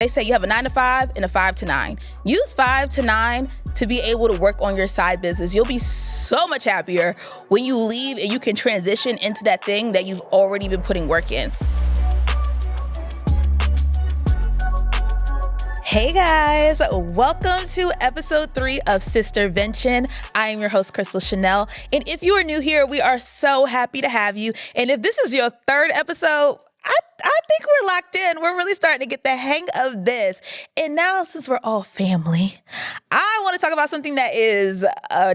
They say you have a 9 to 5 and a 5 to 9. Use 5 to 9 to be able to work on your side business. You'll be so much happier when you leave and you can transition into that thing that you've already been putting work in. Hey guys, welcome to episode 3 of Sistervention. I am your host, Crystal Chanel. And if you are new here, we are so happy to have you. And if this is your third episode, I think we're locked in. We're really starting to get the hang of this. And now, since we're all family, I want to talk about something that is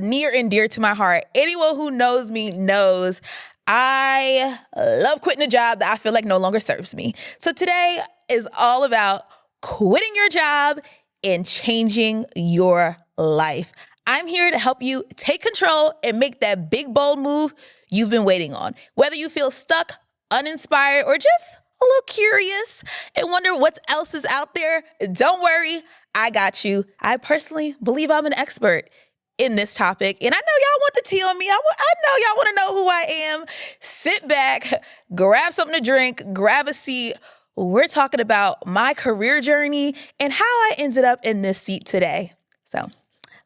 near and dear to my heart. Anyone who knows me knows I love quitting a job that I feel like no longer serves me. So today is all about quitting your job and changing your life. I'm here to help you take control and make that big, bold move you've been waiting on. Whether you feel stuck, uninspired, or just a little curious and wonder what else is out there, don't worry, I got you. I personally believe I'm an expert in this topic, and I know y'all want the tea on me. I know y'all want to know who I am. Sit back, grab something to drink, grab a seat. We're talking about my career journey and how I ended up in this seat today. So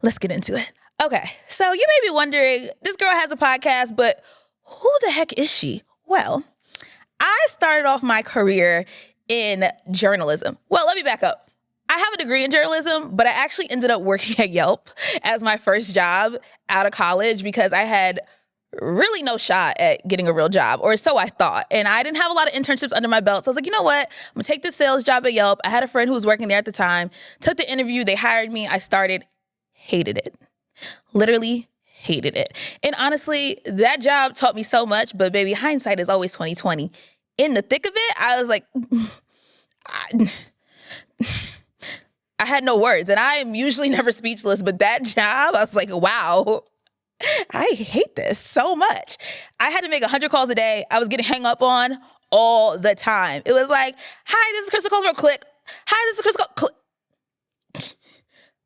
let's get into it. Okay, so you may be wondering, this girl has a podcast, but who the heck is she? Well, I started off my career in journalism. Well, let me back up. I have a degree in journalism, but I actually ended up working at Yelp as my first job out of college because I had really no shot at getting a real job, or so I thought. And I didn't have a lot of internships under my belt. So I was like, you know what? I'm gonna take this sales job at Yelp. I had a friend who was working there at the time, took the interview, they hired me, I started, hated it. Literally hated it. And honestly, that job taught me so much, but baby, hindsight is always 20/20. In the thick of it, I was like, I had no words, and I am usually never speechless, but that job, I was like, wow, I hate this so much. I had to make 100 calls a day. I was getting hung up on all the time. It was like, hi, this is Crystal Colbert, click. Hi, this is Crystal, click.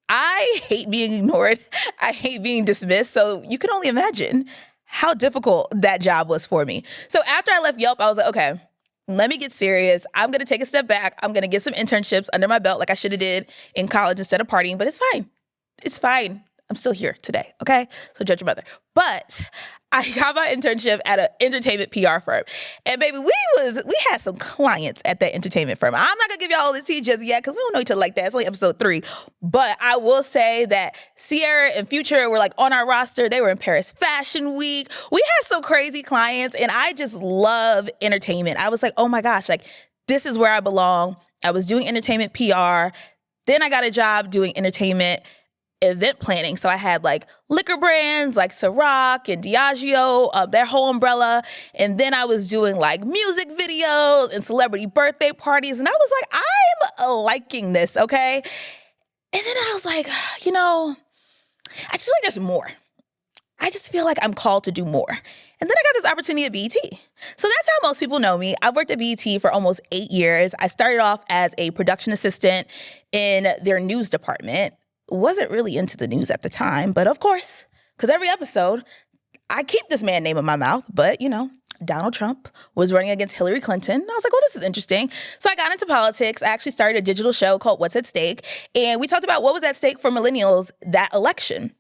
I hate being ignored. I hate being dismissed. So you can only imagine how difficult that job was for me. So after I left Yelp, I was like, okay, let me get serious. I'm going to take a step back. I'm going to get some internships under my belt like I should have did in college instead of partying, but it's fine. It's fine. I'm still here today, okay? So judge your mother. But I got my internship at an entertainment PR firm. And baby, we had some clients at that entertainment firm. I'm not gonna give y'all all the tea just yet because we don't know each other like that. It's only episode 3. But I will say that Sierra and Future were like on our roster. They were in Paris Fashion Week. We had some crazy clients, and I just love entertainment. I was like, oh my gosh, like this is where I belong. I was doing entertainment PR. Then I got a job doing entertainment event planning. So I had like liquor brands like Ciroc and Diageo, their whole umbrella. And then I was doing like music videos and celebrity birthday parties. And I was like, I'm liking this, okay? And then I was like, you know, I just feel like there's more. I just feel like I'm called to do more. And then I got this opportunity at BET. So that's how most people know me. I've worked at BET for almost 8 years. I started off as a production assistant in their news department. Wasn't really into the news at the time, but of course, because every episode, I keep this man's name in my mouth, but you know, Donald Trump was running against Hillary Clinton. And I was like, well, this is interesting. So I got into politics. I actually started a digital show called What's at Stake. And we talked about what was at stake for millennials that election.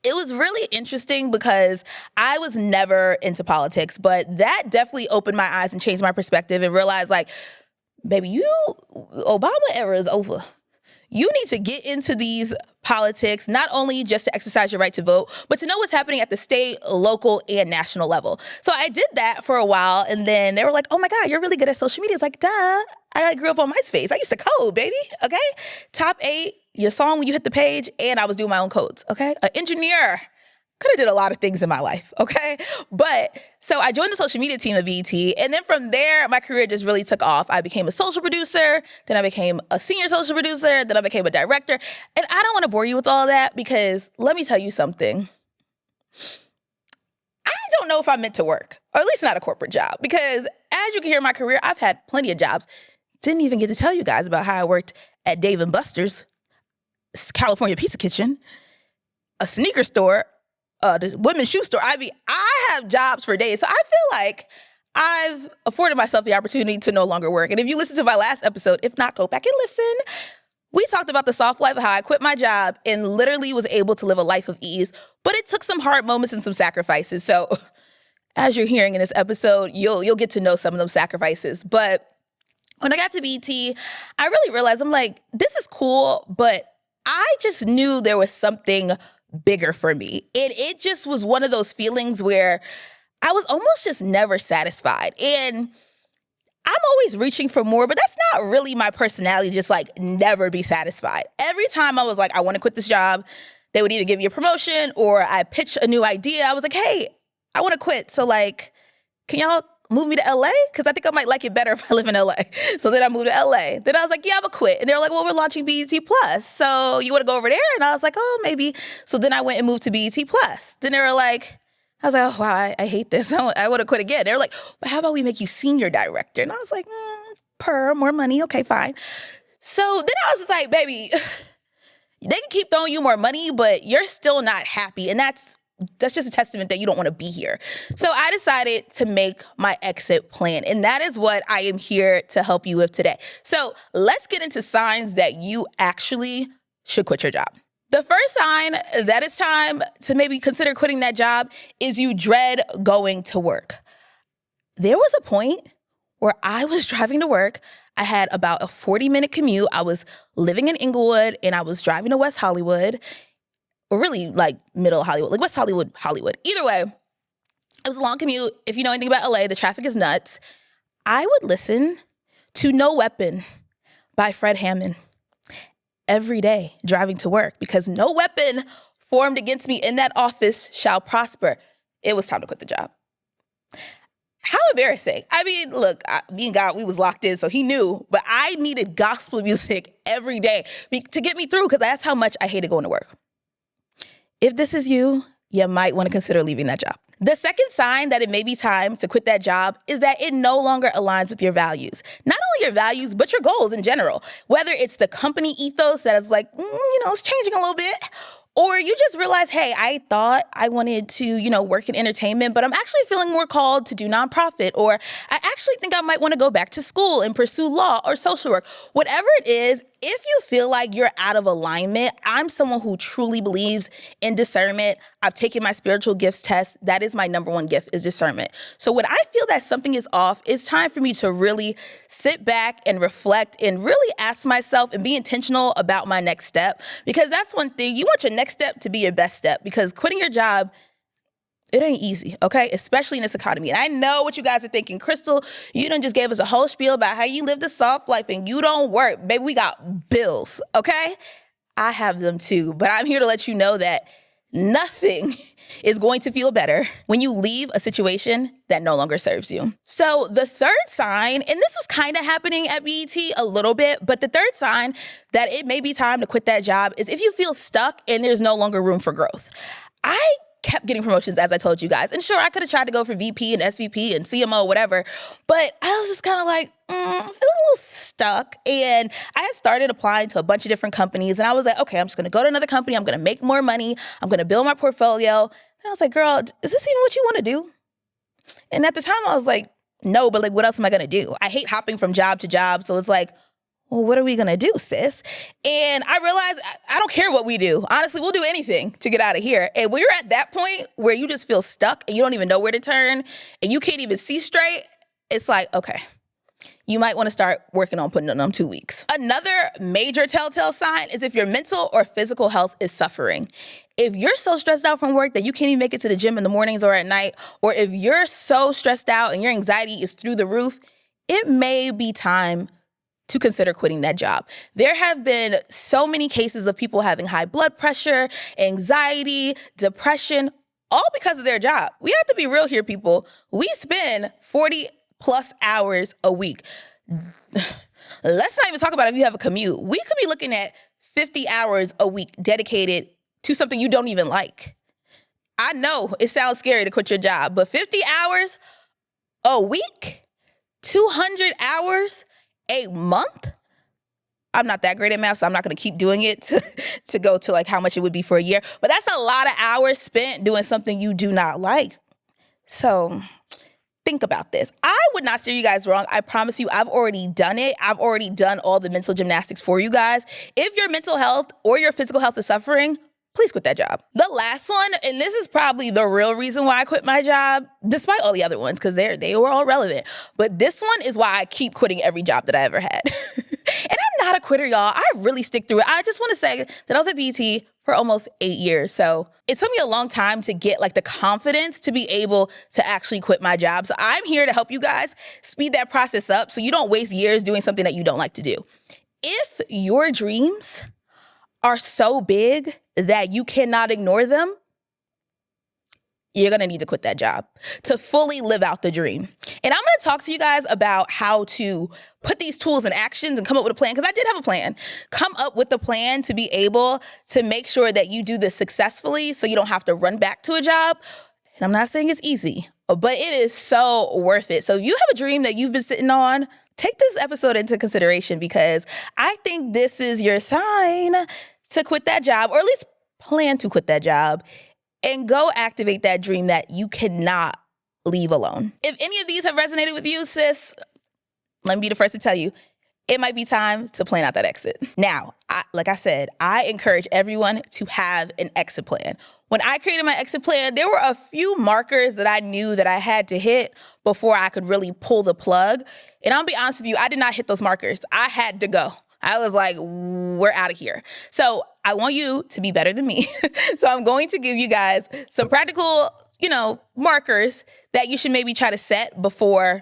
It was really interesting because I was never into politics, but that definitely opened my eyes and changed my perspective and realized like, baby, Obama era is over. You need to get into these politics, not only just to exercise your right to vote, but to know what's happening at the state, local, and national level. So I did that for a while, and then they were like, oh my God, you're really good at social media. It's like, duh, I grew up on MySpace. I used to code, baby, okay? Top 8, your song when you hit the page, and I was doing my own codes, okay? An engineer. Could have did a lot of things in my life, okay? But so I joined the social media team at BET, and then from there, my career just really took off. I became a social producer, then I became a senior social producer, then I became a director. And I don't want to bore you with all that because let me tell you something. I don't know if I'm meant to work, or at least not a corporate job, because as you can hear in my career, I've had plenty of jobs. Didn't even get to tell you guys about how I worked at Dave & Buster's, California Pizza Kitchen, a sneaker store, the women's shoe store. I mean, I have jobs for days. So I feel like I've afforded myself the opportunity to no longer work. And if you listen to my last episode, if not, go back and listen. We talked about the soft life of how I quit my job and literally was able to live a life of ease, but it took some hard moments and some sacrifices. So as you're hearing in this episode, you'll get to know some of those sacrifices. But when I got to BT, I really realized I'm like, this is cool, but I just knew there was something bigger for me. And it just was one of those feelings where I was almost just never satisfied. And I'm always reaching for more, but that's not really my personality, just like never be satisfied. Every time I was like, I want to quit this job, they would either give you a promotion or I pitched a new idea. I was like, hey, I want to quit. So like, can y'all move me to LA? Because I think I might like it better if I live in LA. So then I moved to LA. Then I was like, yeah, I'm gonna quit. And they were like, well, we're launching BET Plus. So you want to go over there? And I was like, oh, maybe. So then I went and moved to BET Plus. Then they were like, I was like, oh, wow, I hate this. I would have quit again. They were like, but how about we make you senior director? And I was like, more money. Okay, fine. So then I was just like, baby, they can keep throwing you more money, but you're still not happy. And that's just a testament that you don't want to be here. So I decided to make my exit plan. And that is what I am here to help you with today. So let's get into signs that you actually should quit your job. The first sign that it's time to maybe consider quitting that job is you dread going to work. There was a point where I was driving to work. I had about a 40-minute commute. I was living in Inglewood and I was driving to West Hollywood, or really like middle Hollywood, like West Hollywood, Hollywood. Either way, it was a long commute. If you know anything about LA, the traffic is nuts. I would listen to No Weapon by Fred Hammond every day driving to work, because no weapon formed against me in that office shall prosper. It was time to quit the job. How embarrassing. I mean, look, me and God, we was locked in, so he knew, but I needed gospel music every day to get me through, because that's how much I hated going to work. If this is you, you might want to consider leaving that job. The second sign that it may be time to quit that job is that it no longer aligns with your values. Not only your values, but your goals in general. Whether it's the company ethos that is like, it's changing a little bit, or you just realize, hey, I thought I wanted to, work in entertainment, but I'm actually feeling more called to do nonprofit, or I actually think I might want to go back to school and pursue law or social work. Whatever it is, if you feel like you're out of alignment, I'm someone who truly believes in discernment. I've taken my spiritual gifts test. That is my number one gift, is discernment. So when I feel that something is off, it's time for me to really sit back and reflect and really ask myself and be intentional about my next step. Because that's one thing. You want your next step to be your best step, because quitting your job, it ain't easy, okay? Especially in this economy. And I know what you guys are thinking. Crystal, you done just gave us a whole spiel about how you live the soft life and you don't work. Baby, we got bills, okay? I have them too. But I'm here to let you know that nothing is going to feel better when you leave a situation that no longer serves you. So the third sign, and this was kind of happening at BET a little bit, but the third sign that it may be time to quit that job is if you feel stuck and there's no longer room for growth. I kept getting promotions, as I told you guys. And sure, I could have tried to go for VP and SVP and CMO, whatever, but I was just kind of like, I'm feeling a little stuck. And I had started applying to a bunch of different companies, and I was like, okay, I'm just going to go to another company. I'm going to make more money. I'm going to build my portfolio. And I was like, girl, is this even what you want to do? And at the time I was like, no, but like, what else am I going to do? I hate hopping from job to job. So it's like, well, what are we going to do, sis? And I realized I don't care what we do. Honestly, we'll do anything to get out of here. And when you're at that point where you just feel stuck and you don't even know where to turn and you can't even see straight, it's like, okay, you might want to start working on putting it on 2 weeks. Another major telltale sign is if your mental or physical health is suffering. If you're so stressed out from work that you can't even make it to the gym in the mornings or at night, or if you're so stressed out and your anxiety is through the roof, it may be time to consider quitting that job. There have been so many cases of people having high blood pressure, anxiety, depression, all because of their job. We have to be real here, people. We spend 40 plus hours a week. Let's not even talk about if you have a commute. We could be looking at 50 hours a week dedicated to something you don't even like. I know it sounds scary to quit your job, but 50 hours a week, 200 hours a month. I'm not that great at math, so I'm not going to keep doing it to go to like how much it would be for a year. But that's a lot of hours spent doing something you do not like. So think about this. I would not steer you guys wrong. I promise you, I've already done it. I've already done all the mental gymnastics for you guys. If your mental health or your physical health is suffering, please quit that job. The last one, and this is probably the real reason why I quit my job, despite all the other ones, because they were all relevant. But this one is why I keep quitting every job that I ever had. And I'm not a quitter, y'all. I really stick through it. I just want to say that I was at BET for almost 8 years. So it took me a long time to get like the confidence to be able to actually quit my job. So I'm here to help you guys speed that process up so you don't waste years doing something that you don't like to do. If your dreams are so big that you cannot ignore them, you're going to need to quit that job to fully live out the dream. And I'm going to talk to you guys about how to put these tools in actions and come up with a plan, because I did have a plan. Come up with a plan to be able to make sure that you do this successfully so you don't have to run back to a job. And I'm not saying it's easy, but it is so worth it. So if you have a dream that you've been sitting on, take this episode into consideration, because I think this is your sign to quit that job, or at least plan to quit that job, and go activate that dream that you cannot leave alone. If any of these have resonated with you, sis, let me be the first to tell you, it might be time to plan out that exit. Now, like I said, I encourage everyone to have an exit plan. When I created my exit plan, there were a few markers that I knew that I had to hit before I could really pull the plug. And I'll be honest with you, I did not hit those markers. I had to go. I was like, we're out of here. So I want you to be better than me. So I'm going to give you guys some practical, markers that you should maybe try to set before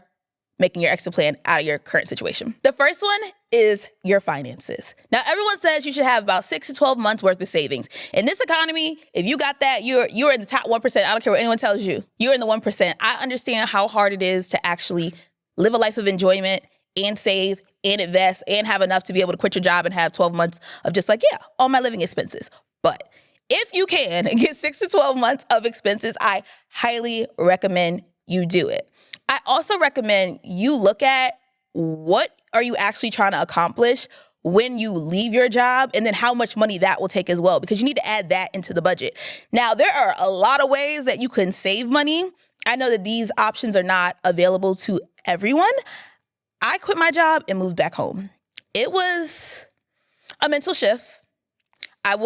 making your exit plan out of your current situation. The first one is your finances. Now, everyone says you should have about 6 to 12 months worth of savings. In this economy, if you got that, you're in the top 1%. I don't care what anyone tells you. You're in the 1%. I understand how hard it is to actually live a life of enjoyment and save and invest and have enough to be able to quit your job and have 12 months of just all my living expenses. But if you can get 6 to 12 months of expenses, I highly recommend you do it. I also recommend you look at what are you actually trying to accomplish when you leave your job, and then how much money that will take as well, because you need to add that into the budget. Now, there are a lot of ways that you can save money. I know that these options are not available to everyone. I quit my job and moved back home. It was a mental shift. I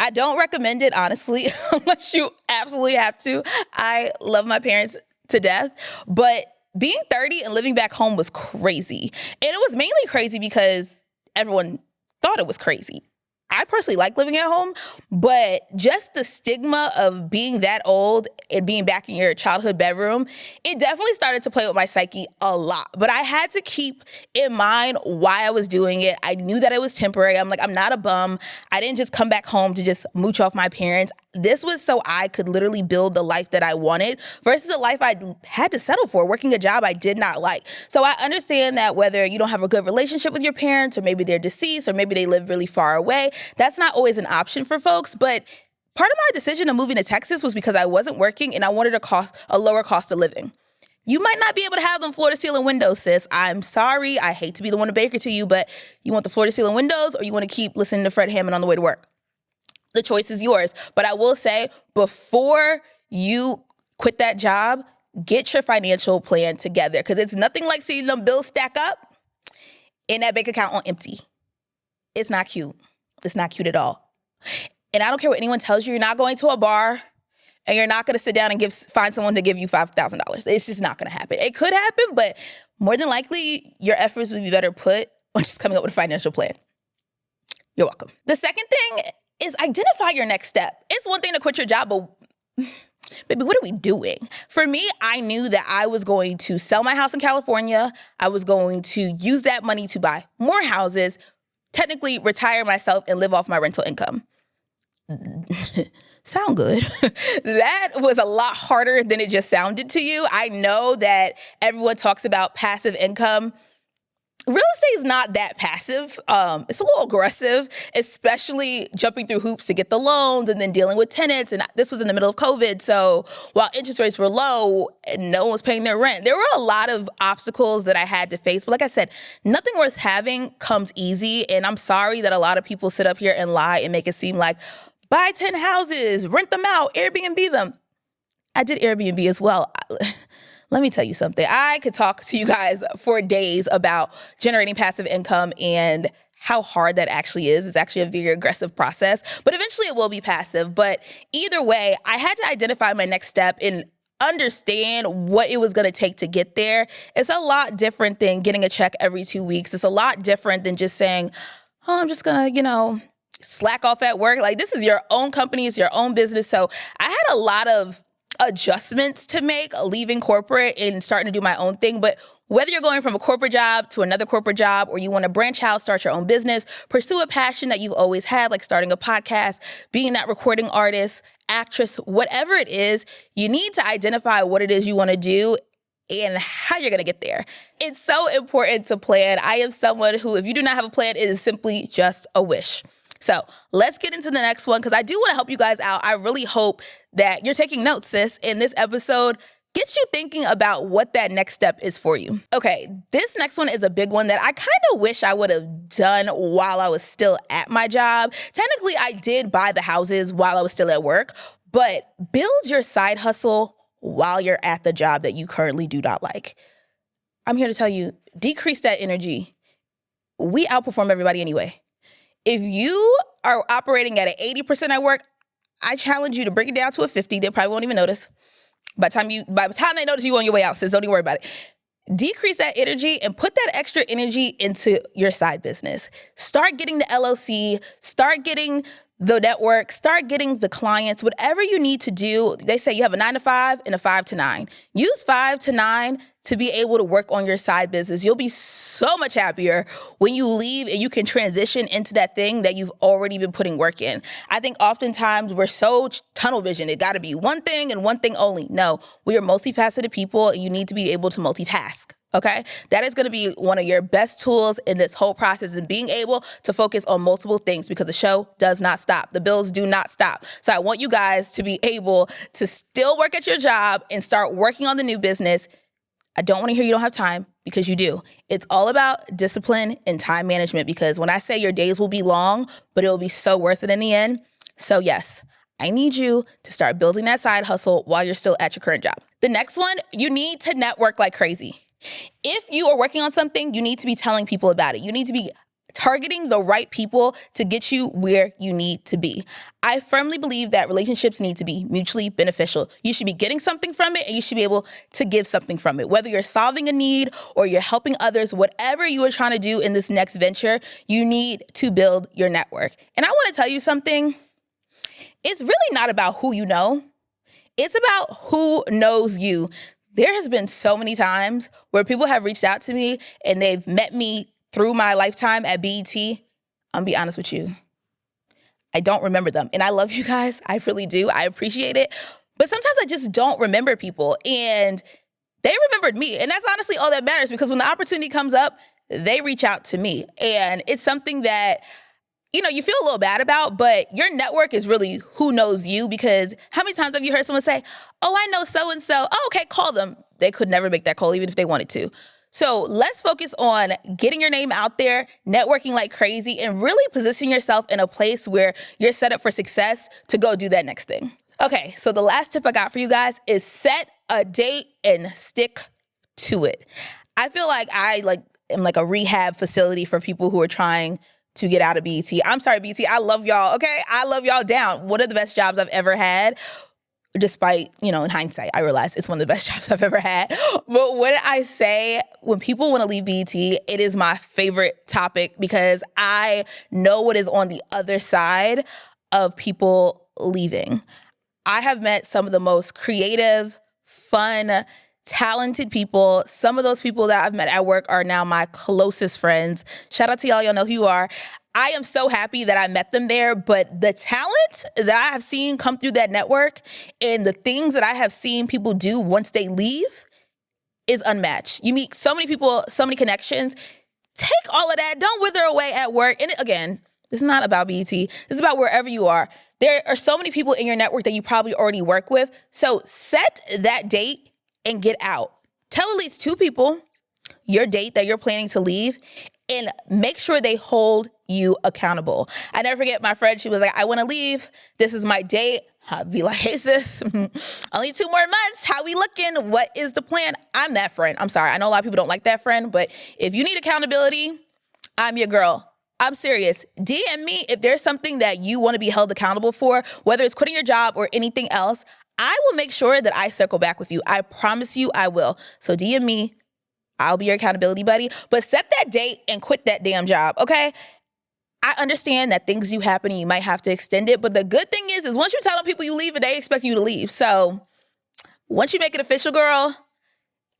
don't recommend it, honestly, unless you absolutely have to. I love my parents to death, but being 30 and living back home was crazy. And it was mainly crazy because everyone thought it was crazy. I personally like living at home, but just the stigma of being that old and being back in your childhood bedroom, it definitely started to play with my psyche a lot. But I had to keep in mind why I was doing it. I knew that it was temporary. I'm not a bum. I didn't just come back home to just mooch off my parents. This was so I could literally build the life that I wanted versus a life I had to settle for, working a job I did not like. So I understand that whether you don't have a good relationship with your parents, or maybe they're deceased, or maybe they live really far away, that's not always an option for folks. But part of my decision of moving to Texas was because I wasn't working and I wanted a lower cost of living. You might not be able to have them floor-to-ceiling windows, sis. I'm sorry. I hate to be the one to break it to you, but you want the floor-to-ceiling windows, or you want to keep listening to Fred Hammond on the way to work? The choice is yours. But I will say, before you quit that job, get your financial plan together, because it's nothing like seeing them bills stack up and that bank account on empty. It's not cute. It's not cute at all. And I don't care what anyone tells you. You're not going to a bar and you're not going to sit down and find someone to give you $5,000. It's just not going to happen. It could happen, but more than likely, your efforts would be better put on just coming up with a financial plan. You're welcome. The second thing is identify your next step. It's one thing to quit your job, but baby, what are we doing? For me, I knew that I was going to sell my house in California. I was going to use that money to buy more houses, technically retire myself and live off my rental income. Sound good. That was a lot harder than it just sounded to you. I know that everyone talks about passive income. Real estate is not that passive. It's a little aggressive, especially jumping through hoops to get the loans and then dealing with tenants. And this was in the middle of COVID. So while interest rates were low and no one was paying their rent, there were a lot of obstacles that I had to face. But like I said, nothing worth having comes easy. And I'm sorry that a lot of people sit up here and lie and make it seem like buy 10 houses, rent them out, Airbnb them. I did Airbnb as well. Let me tell you something. I could talk to you guys for days about generating passive income and how hard that actually is. It's actually a very aggressive process, but eventually it will be passive. But either way, I had to identify my next step and understand what it was going to take to get there. It's a lot different than getting a check every 2 weeks. It's a lot different than just saying, oh, I'm just going to, slack off at work. Like, this is your own company, it's your own business. So I had a lot of adjustments to make leaving corporate and starting to do my own thing. But whether you're going from a corporate job to another corporate job, or you want to branch out, start your own business, pursue a passion that you've always had, like starting a podcast, being that recording artist, actress, whatever it is, you need to identify what it is you want to do and how you're going to get there. It's so important to plan. I am someone who, if you do not have a plan, it is simply just a wish. So let's get into the next one, because I do want to help you guys out. I really hope that you're taking notes, sis, in this episode. Gets you thinking about what that next step is for you. Okay, this next one is a big one that I kind of wish I would have done while I was still at my job. Technically, I did buy the houses while I was still at work, but build your side hustle while you're at the job that you currently do not like. I'm here to tell you, decrease that energy. We outperform everybody anyway. If you are operating at an 80% at work, I challenge you to bring it down to a 50. They probably won't even notice. By the time they notice you on your way out, sis, don't even worry about it. Decrease that energy and put that extra energy into your side business. Start getting the LLC, start getting the network, start getting the clients, whatever you need to do. They say you have a 9 to 5 and a 5 to 9. Use 5 to 9 to be able to work on your side business. You'll be so much happier when you leave and you can transition into that thing that you've already been putting work in. I think oftentimes we're so tunnel vision. It got to be one thing and one thing only. No, we are multifaceted people, and you need to be able to multitask. Okay, that is going to be one of your best tools in this whole process, and being able to focus on multiple things, because the show does not stop. The bills do not stop. So I want you guys to be able to still work at your job and start working on the new business. I don't want to hear you don't have time, because you do. It's all about discipline and time management, because when I say your days will be long, but it will be so worth it in the end. So yes, I need you to start building that side hustle while you're still at your current job. The next one, you need to network like crazy. If you are working on something, you need to be telling people about it. You need to be targeting the right people to get you where you need to be. I firmly believe that relationships need to be mutually beneficial. You should be getting something from it, and you should be able to give something from it. Whether you're solving a need or you're helping others, whatever you are trying to do in this next venture, you need to build your network. And I want to tell you something. It's really not about who you know. It's about who knows you. There has been so many times where people have reached out to me and they've met me through my lifetime at BET. I'm gonna be honest with you. I don't remember them. And I love you guys. I really do. I appreciate it. But sometimes I just don't remember people. And they remembered me. And that's honestly all that matters, because when the opportunity comes up, they reach out to me. And it's something that, you feel a little bad about, but your network is really who knows you. Because how many times have you heard someone say, oh, I know so-and-so. Oh, okay, call them. They could never make that call, even if they wanted to. So let's focus on getting your name out there, networking like crazy, and really positioning yourself in a place where you're set up for success to go do that next thing. Okay, so the last tip I got for you guys is set a date and stick to it. I feel like I am like a rehab facility for people who are trying to get out of BET. I'm sorry, BET. I love y'all, okay? I love y'all down. One of the best jobs I've ever had. Despite, in hindsight, I realize it's one of the best jobs I've ever had. But when I say, when people want to leave BET, it is my favorite topic, because I know what is on the other side of people leaving. I have met some of the most creative, fun, talented people. Some of those people that I've met at work are now my closest friends. Shout out to y'all. Y'all know who you are. I am so happy that I met them there, but the talent that I have seen come through that network and the things that I have seen people do once they leave is unmatched. You meet so many people, so many connections. Take all of that. Don't wither away at work. And again, this is not about BET. This is about wherever you are. There are so many people in your network that you probably already work with. So set that date and get out. Tell at least 2 people your date that you're planning to leave, and make sure they hold you accountable. I never forget my friend. She was like, I want to leave. This is my date. I'd be like, hey, sis, only 2 more months. How we looking? What is the plan? I'm that friend. I'm sorry. I know a lot of people don't like that friend, but if you need accountability, I'm your girl. I'm serious. DM me if there's something that you want to be held accountable for, whether it's quitting your job or anything else. I will make sure that I circle back with you. I promise you I will. So DM me. I'll be your accountability buddy. But set that date and quit that damn job, okay? I understand that things do happen and you might have to extend it. But the good thing is once you tell them people you leave, they expect you to leave. So once you make it official, girl,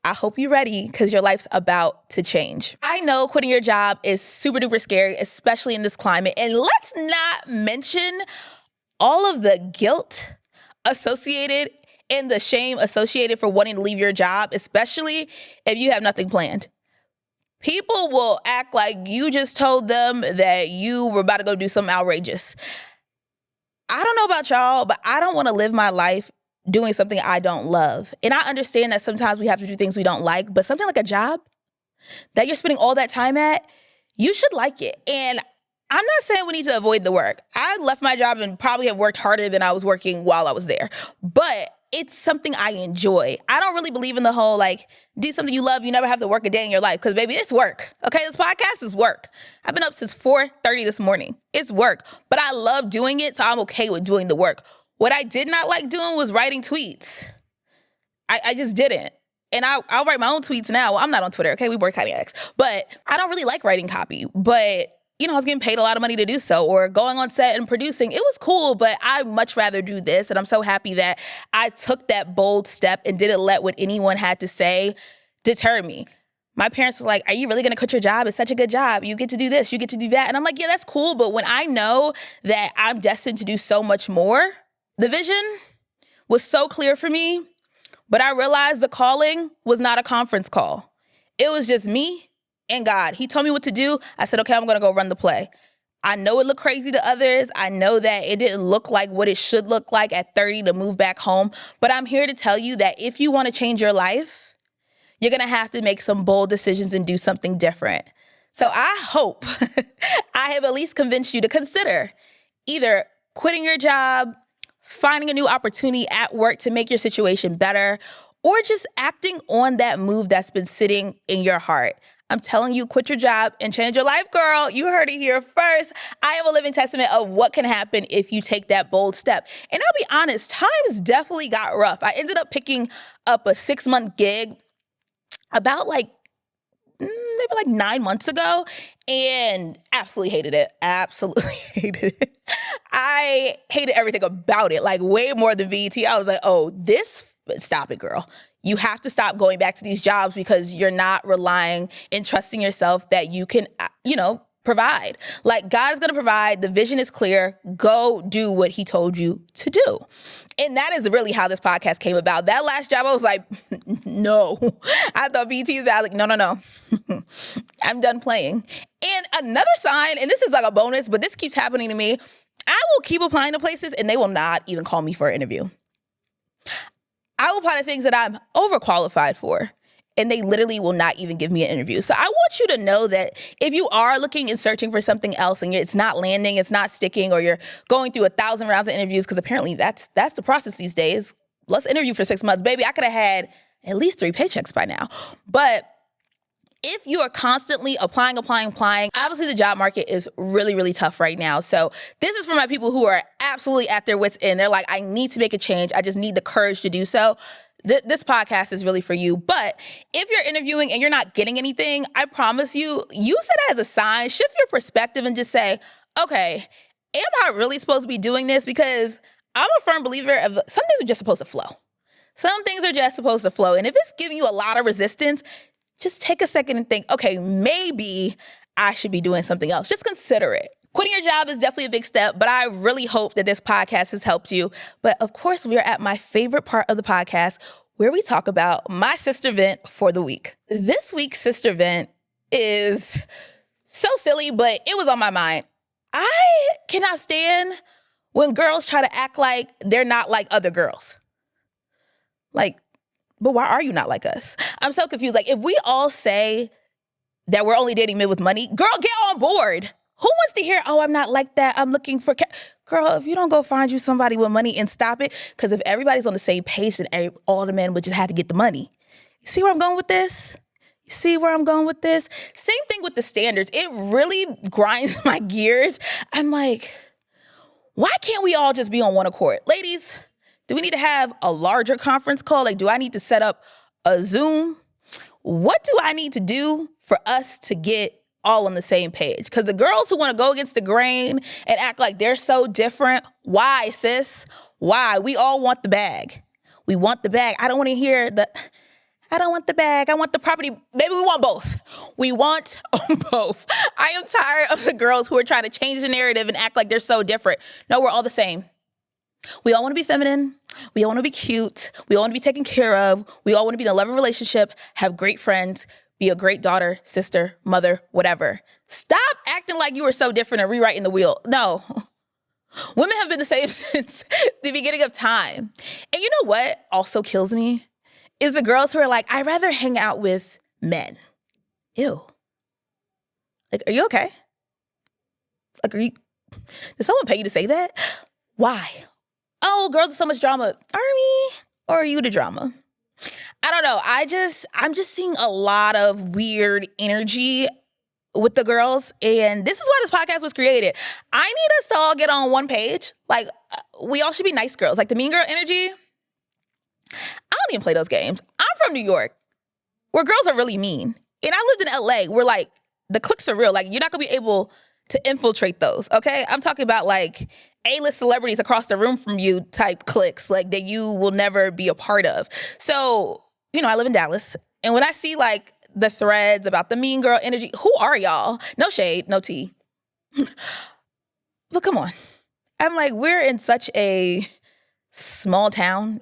I hope you're ready because your life's about to change. I know quitting your job is super duper scary, especially in this climate. And let's not mention all of the guilt associated and the shame associated for wanting to leave your job, especially if you have nothing planned. People will act like you just told them that you were about to go do something outrageous. I don't know about y'all, but I don't want to live my life doing something I don't love. And I understand that sometimes we have to do things we don't like, but something like a job that you're spending all that time at, you should like it. And I'm not saying we need to avoid the work. I left my job and probably have worked harder than I was working while I was there. But it's something I enjoy. I don't really believe in the whole, like, do something you love, you never have to work a day in your life. Because, baby, it's work. Okay, this podcast is work. I've been up since 4:30 this morning. It's work. But I love doing it, so I'm okay with doing the work. What I did not like doing was writing tweets. I just didn't. And I'll write my own tweets now. Well, I'm not on Twitter, okay? We work kind of X. But I don't really like writing copy. But I was getting paid a lot of money to do so, or going on set and producing. It was cool, but I'd much rather do this. And I'm so happy that I took that bold step and didn't let what anyone had to say deter me. My parents were like, are you really going to quit your job? It's such a good job. You get to do this, you get to do that. And I'm like, yeah, that's cool. But when I know that I'm destined to do so much more, the vision was so clear for me. But I realized the calling was not a conference call. It was just me and God. He told me what to do. I said, okay, I'm going to go run the play. I know it looked crazy to others. I know that it didn't look like what it should look like at 30 to move back home. But I'm here to tell you that if you want to change your life, you're going to have to make some bold decisions and do something different. So I hope I have at least convinced you to consider either quitting your job, finding a new opportunity at work to make your situation better, or just acting on that move that's been sitting in your heart. I'm telling you, quit your job and change your life, girl. You heard it here first. I am a living testament of what can happen if you take that bold step. And I'll be honest, times definitely got rough. I ended up picking up a 6-month gig about maybe 9 months ago, and absolutely hated it. Absolutely hated it. I hated everything about it, like way more than VET. I was like, stop it, girl. You have to stop going back to these jobs because you're not relying and trusting yourself that you can, provide. Like, God's going to provide. The vision is clear. Go do what he told you to do. And that is really how this podcast came about. That last job, I was like, no. I thought BT was bad. Like, no. I'm done playing. And another sign, and this is like a bonus, but this keeps happening to me. I will keep applying to places and they will not even call me for an interview. I will apply to things that I'm overqualified for, and they literally will not even give me an interview. So I want you to know that if you are looking and searching for something else and it's not landing, it's not sticking, or you're going through 1,000 rounds of interviews, because apparently that's the process these days. Let's interview for 6 months. Baby, I could have had at least 3 paychecks by now. But if you are constantly applying, obviously the job market is really, really tough right now. So this is for my people who are absolutely at their wits' end. They're like, I need to make a change. I just need the courage to do so. This podcast is really for you. But if you're interviewing and you're not getting anything, I promise you, use it as a sign. Shift your perspective and just say, okay, am I really supposed to be doing this? Because I'm a firm believer of some things are just supposed to flow. Some things are just supposed to flow. And if it's giving you a lot of resistance, just take a second and think, okay, maybe I should be doing something else. Just consider it. Quitting your job is definitely a big step, but I really hope that this podcast has helped you. But of course, we are at my favorite part of the podcast, where we talk about my sister vent for the week. This week's sister vent is so silly, but it was on my mind. I cannot stand when girls try to act like they're not like other girls. Like, but why are you not like us? I'm so confused. Like, if we all say that we're only dating men with money. Girl, get on board. Who wants to hear, oh, I'm not like that, I'm looking for Girl, if you don't go find you somebody with money and stop it, because if everybody's on the same page, then all the men would just have to get the money. You see where I'm going with this? You see where I'm going with this? Same thing with the standards. It really grinds my gears. I'm like, why can't we all just be on one accord? Ladies, do we need to have a larger conference call? Like, do I need to set up a Zoom? What do I need to do for us to get all on the same page? Because the girls who want to go against the grain and act like they're so different, why, sis? Why? We all want the bag. We want the bag. I don't want to hear I don't want the bag. I want the property. Maybe we want both. We want both. I am tired of the girls who are trying to change the narrative and act like they're so different. No, we're all the same. We all want to be feminine. We all want to be cute. We all want to be taken care of. We all want to be in a loving relationship, have great friends, be a great daughter, sister, mother, whatever. Stop acting like you are so different and rewriting the wheel. No. Women have been the same since the beginning of time. And you know what also kills me? Is the girls who are like, I'd rather hang out with men. Ew. Like, are you okay? Like, did someone pay you to say that? Why? Oh, girls are so much drama. Are we? Or are you the drama? I don't know. I'm just seeing a lot of weird energy with the girls. And this is why this podcast was created. I need us to all get on one page. Like, we all should be nice girls. Like the mean girl energy. I don't even play those games. I'm from New York, where girls are really mean. And I lived in LA, where like the cliques are real. Like you're not gonna be able to infiltrate those, okay? I'm talking about like A-list celebrities across the room from you type cliques, like that you will never be a part of. So, I live in Dallas. And when I see like the threads about the mean girl energy, who are y'all? No shade, no tea. But come on. I'm like, we're in such a small town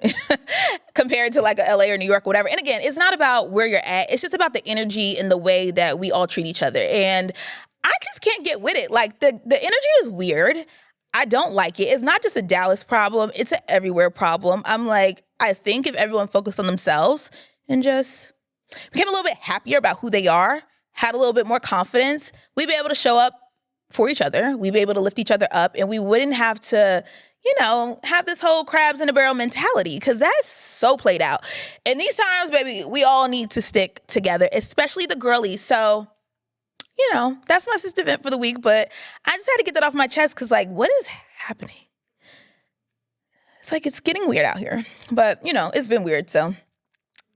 compared to like a LA or New York, whatever. And again, it's not about where you're at. It's just about the energy and the way that we all treat each other. And I just can't get with it. Like the energy is weird. I don't like it. It's not just a Dallas problem. It's an everywhere problem. I'm like, I think if everyone focused on themselves and just became a little bit happier about who they are, had a little bit more confidence, we'd be able to show up for each other. We'd be able to lift each other up, and we wouldn't have to have this whole crabs in a barrel mentality, because that's so played out. And these times, baby, we all need to stick together, especially the girlies. So, that's my sister vent for the week, but I just had to get that off my chest because, like, what is happening? It's like it's getting weird out here. But, it's been weird, so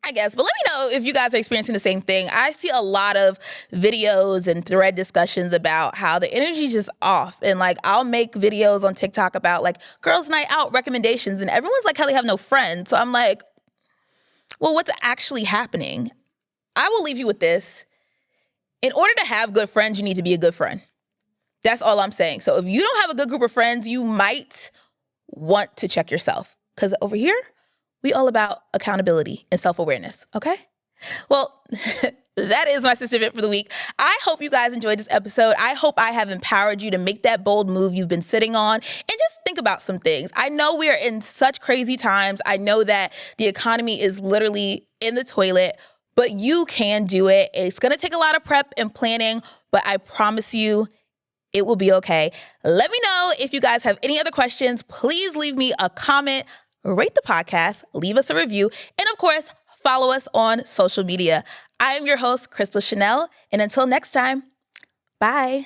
I guess. But let me know if you guys are experiencing the same thing. I see a lot of videos and thread discussions about how the energy is just off. And like, I'll make videos on TikTok about like girls' night out recommendations, and everyone's like, how they have no friends. So I'm like, well, what's actually happening? I will leave you with this. In order to have good friends, you need to be a good friend. That's all I'm saying. So if you don't have a good group of friends, you might want to check yourself. Because over here, we all about accountability and self-awareness, okay? Well, that is my sister vent for the week. I hope you guys enjoyed this episode. I hope I have empowered you to make that bold move you've been sitting on and just think about some things. I know we are in such crazy times. I know that the economy is literally in the toilet, but you can do it. It's going to take a lot of prep and planning, but I promise you it will be okay. Let me know if you guys have any other questions. Please leave me a comment, rate the podcast, leave us a review, and of course, follow us on social media. I am your host, Crystal Chanel, and until next time, bye.